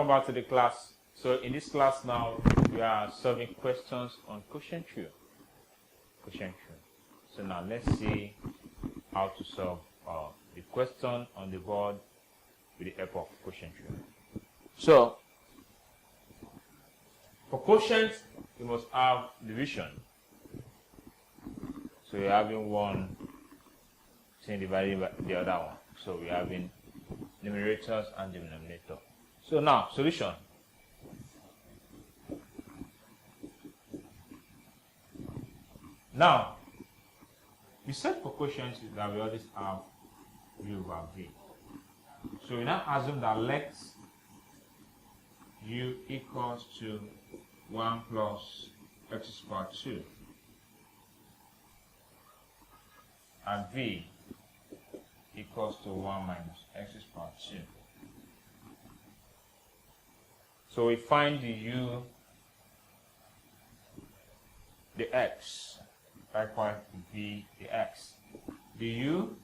welcome back to the class. So in this class now, we are solving questions on quotient theory. So now let's see how to solve the question on the board with the help of quotient theory. So for quotient, we must have division. So we're having one thing divided by the other one. So we're having numerators and denominator. So now, solution. Now, we said for quotient that we always have v over v. So we now assume that let u equals to 1 plus x power 2 and v equals to 1 minus x power 2. So we find the u, the x, likewise v, the x. The u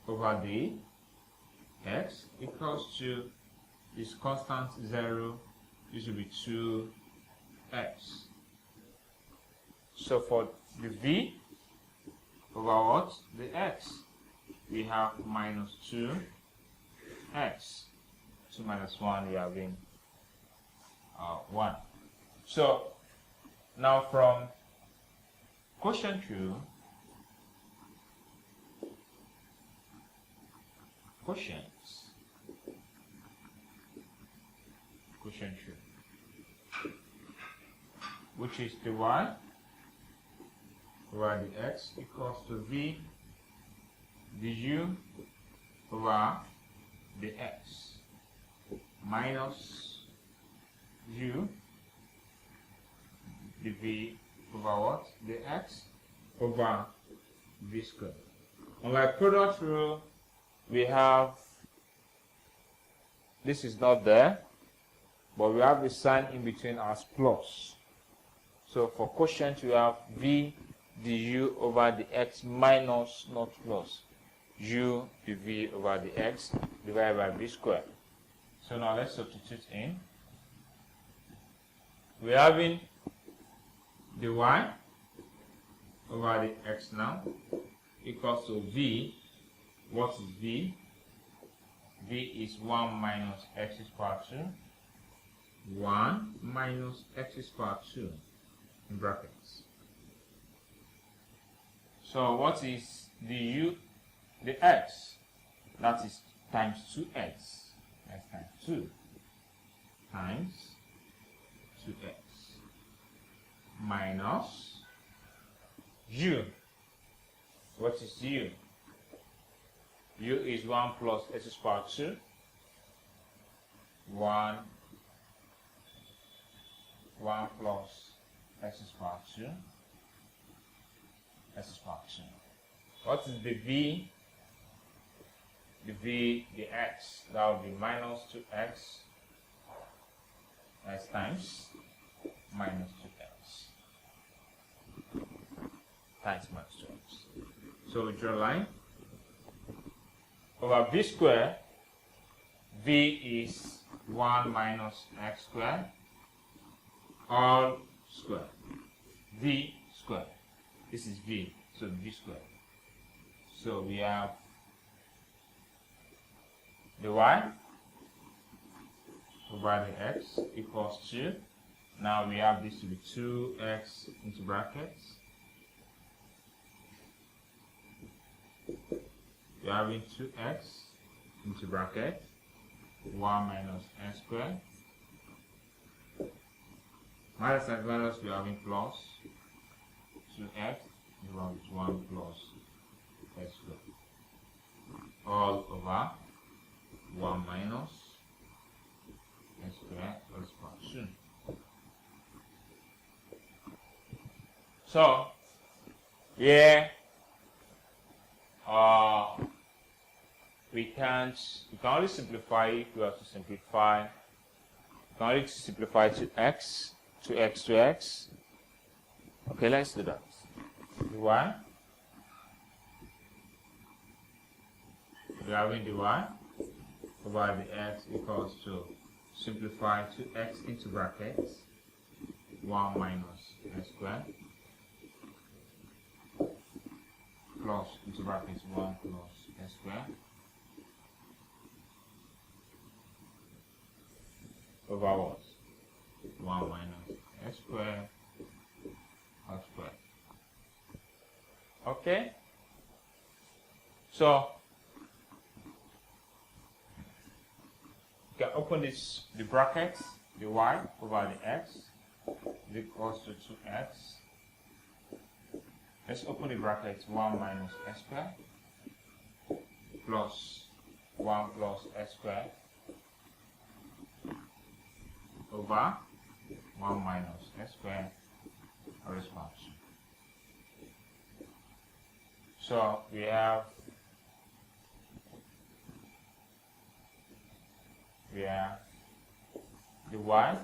over the x equals to this constant 0, this will be 2x. So for the v over what? The x, we have minus 2x. 2 minus 1, we are having 1. So now from quotient theory, which is the y over the x equals to v du over the x minus u dv over what? The x over v squared. Unlike product rule, we have, this is not there, but we have the sign in between as plus. So for quotient, we have v du over the x minus, not plus, u dv over the x divided by v squared. So now let's substitute in. We're having the y over the x now equals to v. What is v? V is 1 minus x power 2. 1 minus x power 2 in brackets. So what is the u? The x. That is times 2x. That's times 2 times 2x minus u. What is u? U is 1 plus x power 2. 1 plus x power 2. X power 2. What is the v? The v, the x, that will be minus 2x. That's times minus 2x. Times minus 2x. So we draw a line. Over v squared, v is 1 minus x squared, all squared. V squared. This is v, so v squared. So we have the y over the x equals 2. Now we have this to be 2x into brackets. We are having 2x into bracket, 1 minus x squared. Minus and minus, we are having plus 2x, equals 1 plus x squared. All over 1 minus x squared plus 2. So here we can only simplify. If we have to simplify, we can only simplify to x, to x. Okay, let's do that. The y, we are having the y over the x equals to simplify 2x into brackets 1 minus x squared plus into brackets 1 plus x squared over what? 1 minus x squared x squared. Okay? So you can open the brackets, the y over the x is equals to 2x. Let's open the brackets 1 minus x squared plus 1 plus x squared over 1 minus x squared raised by 2. So we have the y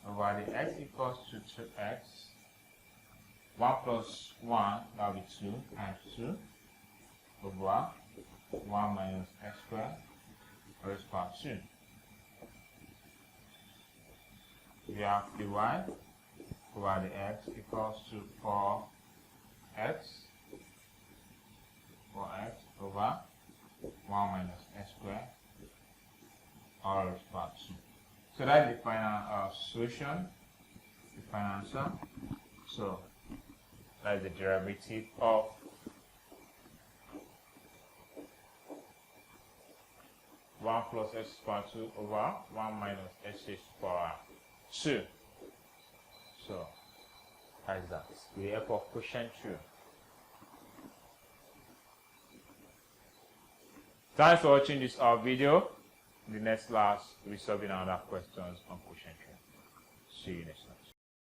over the x equals to 2x. 1 plus 1, that will be 2 times 2 over 1 minus x squared raised by 2. We have the y over the x equals to 4x over 1 minus x squared all raised by 2. So that's the final solution, the final answer. So that's the derivative of one plus x power 2 over 1 minus x power 2. So that's that. With the help of quotient 2. Thanks for watching this video. In the next class, we'll be solving other questions on quotient 2. See you next time.